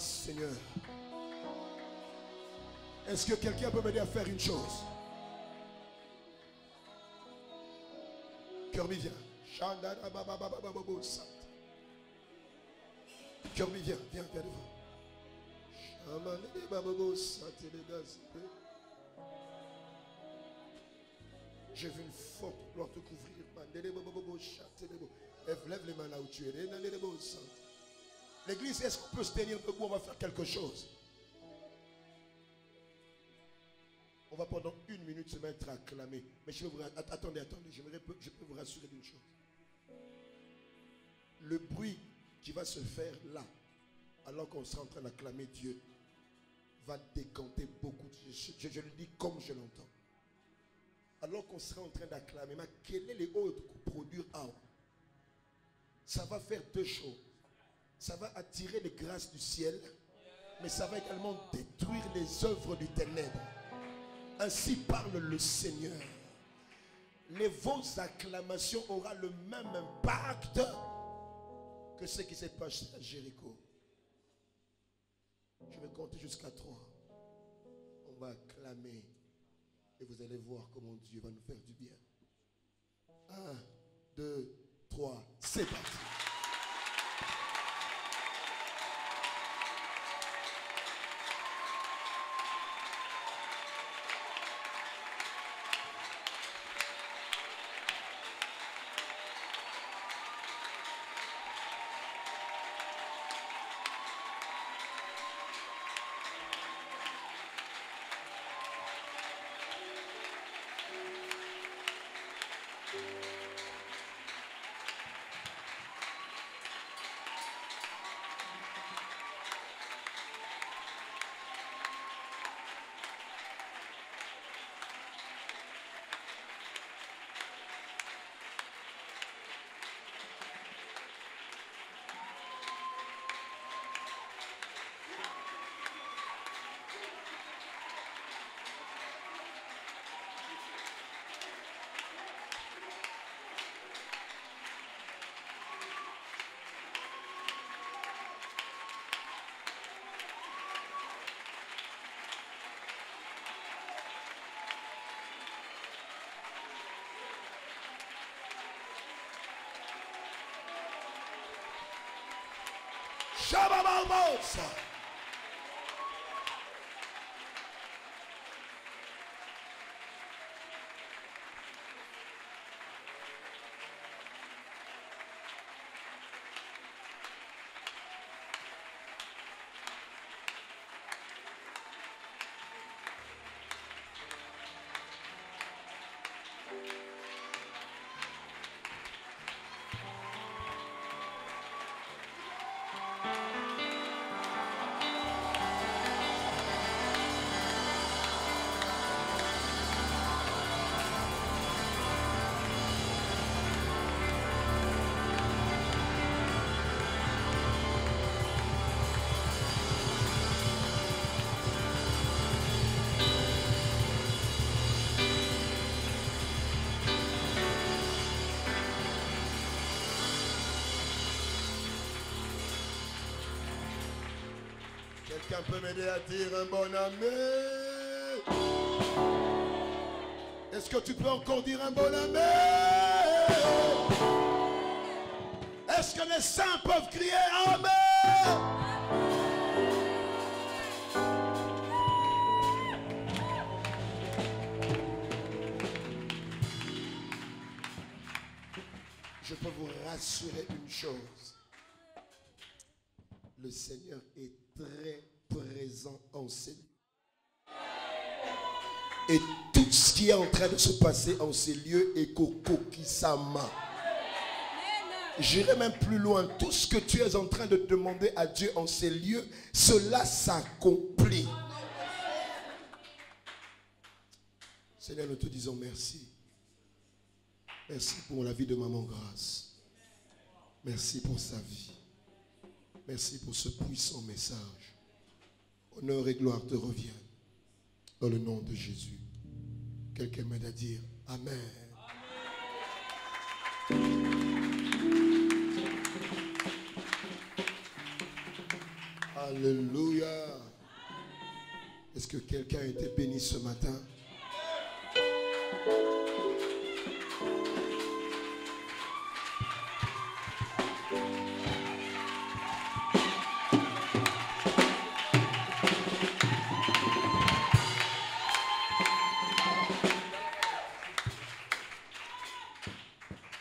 Seigneur. Est-ce que quelqu'un peut m'aider à faire une chose? Kirby, viens. Kirby, viens devant. J'ai vu une forte gloire te couvrir. Lève les mains là où tu es. L'église, est-ce qu'on peut se tenir debout? On va faire quelque chose. On va pendant 1 minute se mettre à acclamer. Mais je vais vous... Attendez. Je peux vous rassurer d'une chose. Le bruit qui va se faire là, alors qu'on sera en train d'acclamer Dieu, va décanter beaucoup. Je le dis comme je l'entends. Alors qu'on sera en train d'acclamer, mais quel est les autres produire out? Ça va faire 2 choses. Ça va attirer les grâces du ciel, mais ça va également détruire les œuvres du ténèbre. Ainsi parle le Seigneur. Vos acclamations auront le même impact que ce qui s'est passé à Jéricho. Je vais compter jusqu'à 3. On va acclamer et vous allez voir comment Dieu va nous faire du bien. 1, 2, 3, c'est parti. Shababamosa. Quelqu'un peut m'aider à dire un bon amen? Est-ce que tu peux encore dire un bon amen? Est-ce que les saints peuvent crier amen? Je peux vous rassurer une chose. Le Seigneur est très présent en ces lieux. Et tout ce qui est en train de se passer en ces lieux est Kokokisama. J'irai même plus loin. Tout ce que tu es en train de demander à Dieu en ces lieux, cela s'accomplit. Seigneur, nous te disons merci. Merci pour la vie de Maman Grâce. Merci pour sa vie. Merci pour ce puissant message. Honneur et gloire te reviennent. Dans le nom de Jésus. Quelqu'un m'aide à dire Amen. Alléluia. Est-ce que quelqu'un a été béni ce matin?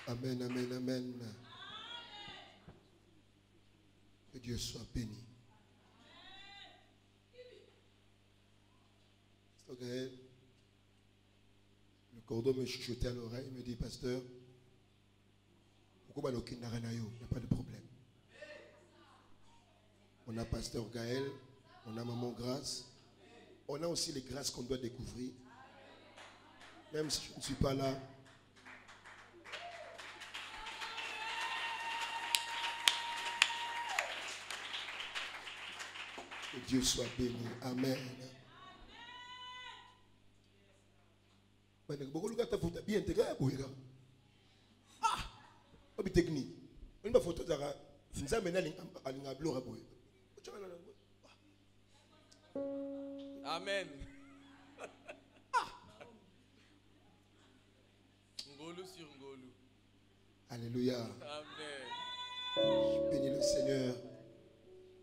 Amen, amen, amen. Que Dieu soit béni. Gaël, le cordon me chuchotait à l'oreille, il me dit, pasteur, pourquoi il n'y a pas de problème. On a pasteur Gaël, on a Maman Grâce, on a aussi les grâces qu'on doit découvrir. Même si je ne suis pas là, que Dieu soit béni. Amen. Bien intégré, ah, technique. Une photo d'ara, nous amène à l'ingablo. Amen. Ngolu sur Ngolu. Alléluia. Amen. Je bénis le Seigneur.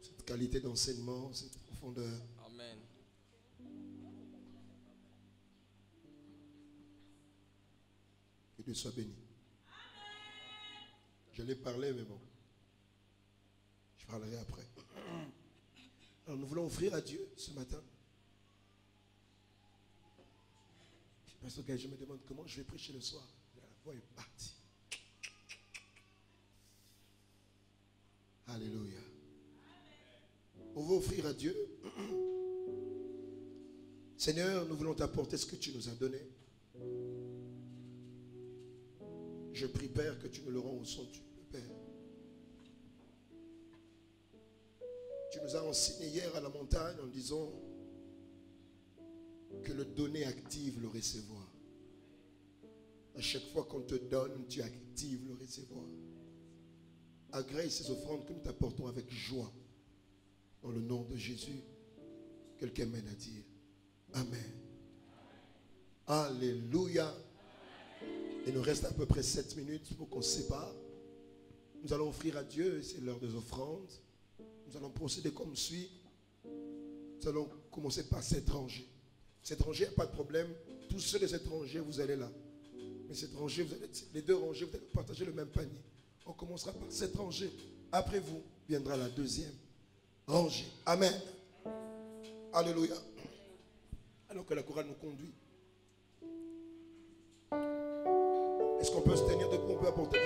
Cette qualité d'enseignement, cette profondeur. Amen. Que Dieu soit béni. Je l'ai parlé, mais bon. Je parlerai après. Alors nous voulons offrir à Dieu ce matin. Parce que je me demande comment je vais prêcher le soir. La voix est partie. Alléluia. On va offrir à Dieu. Seigneur, nous voulons t'apporter ce que tu nous as donné. Je prie, Père, que tu nous le rends au centuple, Père. Tu nous as enseigné hier à la montagne en disant que le donner active le recevoir. À chaque fois qu'on te donne, tu actives le recevoir. Agrée ces offrandes que nous t'apportons avec joie. Dans le nom de Jésus, quelqu'un m'aide à dire Amen. Alléluia. Il nous reste à peu près 7 minutes pour qu'on se sépare. Nous allons offrir à Dieu, c'est l'heure des offrandes. Nous allons procéder comme suit. Nous allons commencer par cette rangée. Cette rangée, il n'y a pas de problème. Tous ceux des étrangers, vous allez là. Mais cette rangée, les deux rangées, vous allez partager le même panier. On commencera par cette rangée. Après vous, viendra la deuxième rangée. Amen. Alléluia. Alors que la chorale nous conduit. Est-ce qu'on peut se tenir debout? On peut apporter